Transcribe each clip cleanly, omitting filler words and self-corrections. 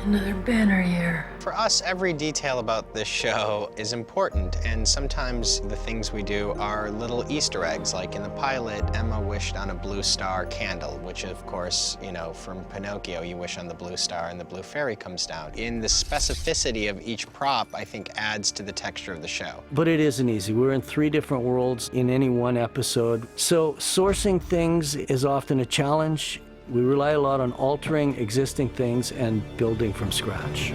Another banner year. For us, every detail about this show is important, and sometimes the things we do are little Easter eggs. Like in the pilot, Emma wished on a blue star candle, which of course, you know, from Pinocchio, you wish on the blue star and the blue fairy comes down. In the specificity of each prop, I think adds to the texture of the show. But it isn't easy. We're in 3 different worlds in any one episode. So sourcing things is often a challenge. We rely a lot on altering existing things and building from scratch.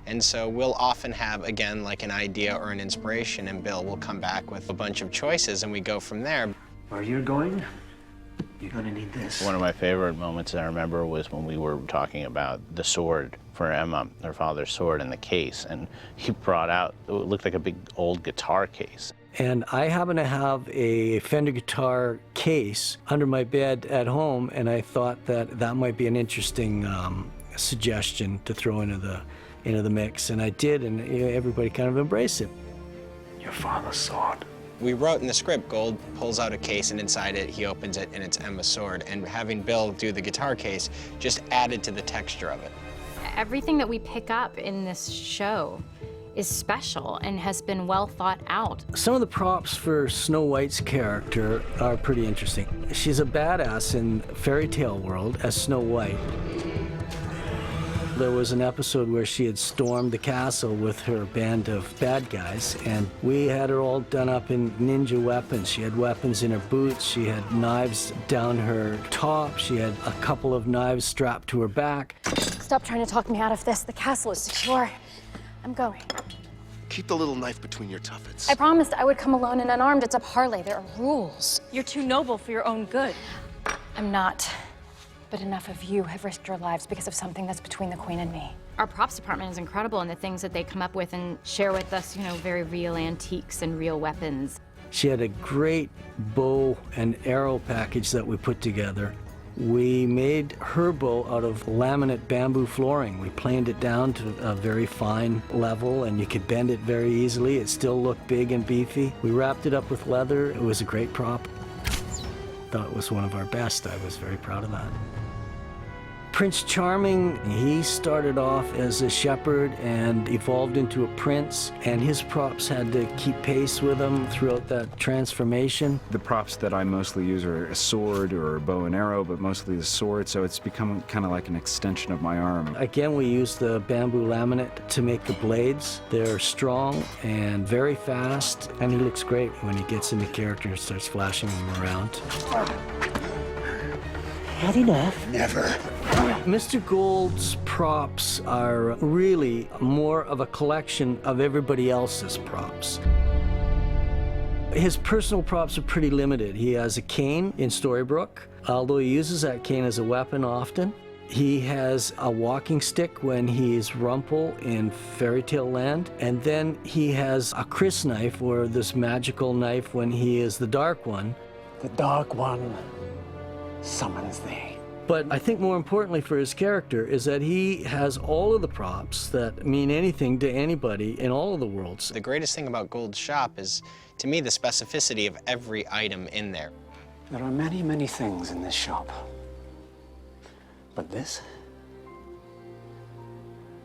And so we'll often have, again, like an idea or an inspiration, and Bill will come back with a bunch of choices, and we go from there. Where you're going, you're gonna need this. One of my favorite moments I remember was when we were talking about the sword for Emma, her father's sword, in the case, and he brought out, it looked like a big old guitar case. And I happen to have a Fender guitar case under my bed at home, and I thought that that might be an interesting suggestion to throw into the mix, and I did, and everybody kind of embraced it. Your father's sword. We wrote in the script, Gold pulls out a case, and inside it, he opens it, and it's Emma's sword. And having Bill do the guitar case just added to the texture of it. Everything that we pick up in this show is special and has been well thought out. Some of the props for Snow White's character are pretty interesting. She's a badass in fairy tale world as Snow White. There was an episode where she had stormed the castle with her band of bad guys, and we had her all done up in ninja weapons. She had weapons in her boots, she had knives down her top, she had a couple of knives strapped to her back. Stop trying to talk me out of this. The castle is secure. I'm going. Keep the little knife between your tuffets. I promised I would come alone and unarmed. It's a parley. There are rules. You're too noble for your own good. I'm not. But enough of you have risked your lives because of something that's between the Queen and me. Our props department is incredible, and the things that they come up with and share with us, you know, very real antiques and real weapons. She had a great bow and arrow package that we put together. We made her bow out of laminate bamboo flooring. We planed it down to a very fine level, and you could bend it very easily. It still looked big and beefy. We wrapped it up with leather. It was a great prop. Thought it was one of our best. I was very proud of that. Prince Charming, he started off as a shepherd and evolved into a prince, and his props had to keep pace with him throughout that transformation. The props that I mostly use are a sword or a bow and arrow, but mostly the sword, so it's become kind of like an extension of my arm. Again, we use the bamboo laminate to make the blades. They're strong and very fast, and he looks great when he gets into character and starts flashing them around. Had enough? Never. Mr. Gold's props are really more of a collection of everybody else's props. His personal props are pretty limited. He has a cane in Storybrooke, although he uses that cane as a weapon often. He has a walking stick when he's Rumpel in Fairy Tale Land, and then he has a Chris knife, or this magical knife, when he is the Dark One. The Dark One summons thee. But I think more importantly for his character is that he has all of the props that mean anything to anybody in all of the worlds. The greatest thing about Gold's shop is, to me, the specificity of every item in there. There are many, many things in this shop. But this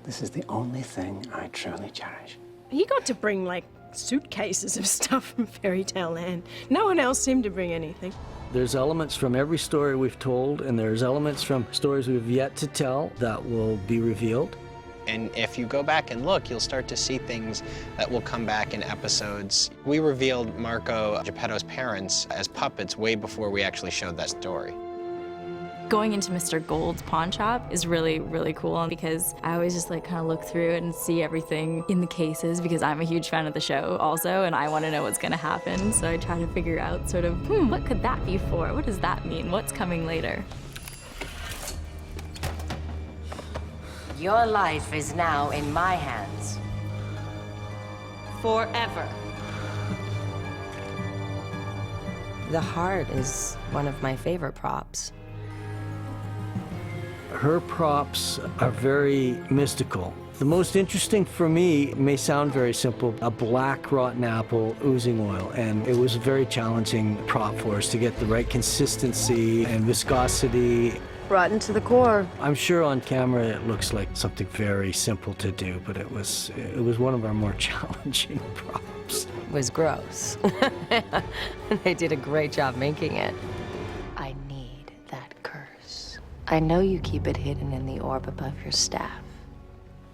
is the only thing I truly cherish. He got to bring, like, suitcases of stuff from Fairy Tale Land. No one else seemed to bring anything. There's elements from every story we've told, and there's elements from stories we've yet to tell that will be revealed. And if you go back and look, you'll start to see things that will come back in episodes. We revealed Marco Geppetto's parents as puppets way before we actually showed that story. Going into Mr. Gold's pawn shop is really, really cool because I always just like kind of look through it and see everything in the cases because I'm a huge fan of the show also, and I want to know what's going to happen. So I try to figure out sort of, what could that be for? What does that mean? What's coming later? Your life is now in my hands. Forever. The heart is one of my favorite props. Her props are very mystical. The most interesting for me may sound very simple, a black rotten apple oozing oil, and it was a very challenging prop for us to get the right consistency and viscosity. rotten to the core. I'm sure on camera it looks like something very simple to do, but it was one of our more challenging props. It was gross. They did a great job making it. I need that curse. I know you keep it hidden in the orb above your staff.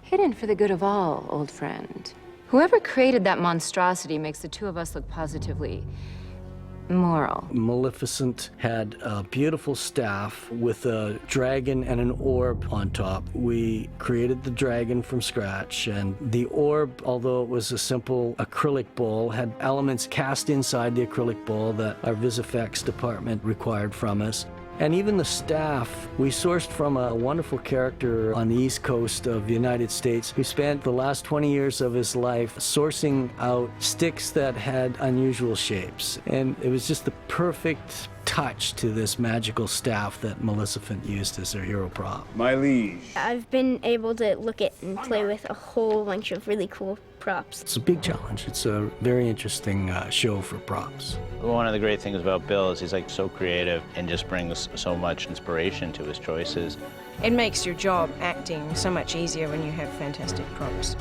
Hidden for the good of all, old friend. Whoever created that monstrosity makes the two of us look positively moral. Maleficent had a beautiful staff with a dragon and an orb on top. We created the dragon from scratch, and the orb, although it was a simple acrylic bowl, had elements cast inside the acrylic bowl that our VisFX department required from us. And even the staff, we sourced from a wonderful character on the East Coast of the United States who spent the last 20 years of his life sourcing out sticks that had unusual shapes. And it was just the perfect touch to this magical staff that Maleficent used as her hero prop. My liege. I've been able to look at and play with a whole bunch of really cool props. It's a big challenge. It's a very interesting show for props. One of the great things about Bill is he's like so creative and just brings so much inspiration to his choices. It makes your job acting so much easier when you have fantastic props.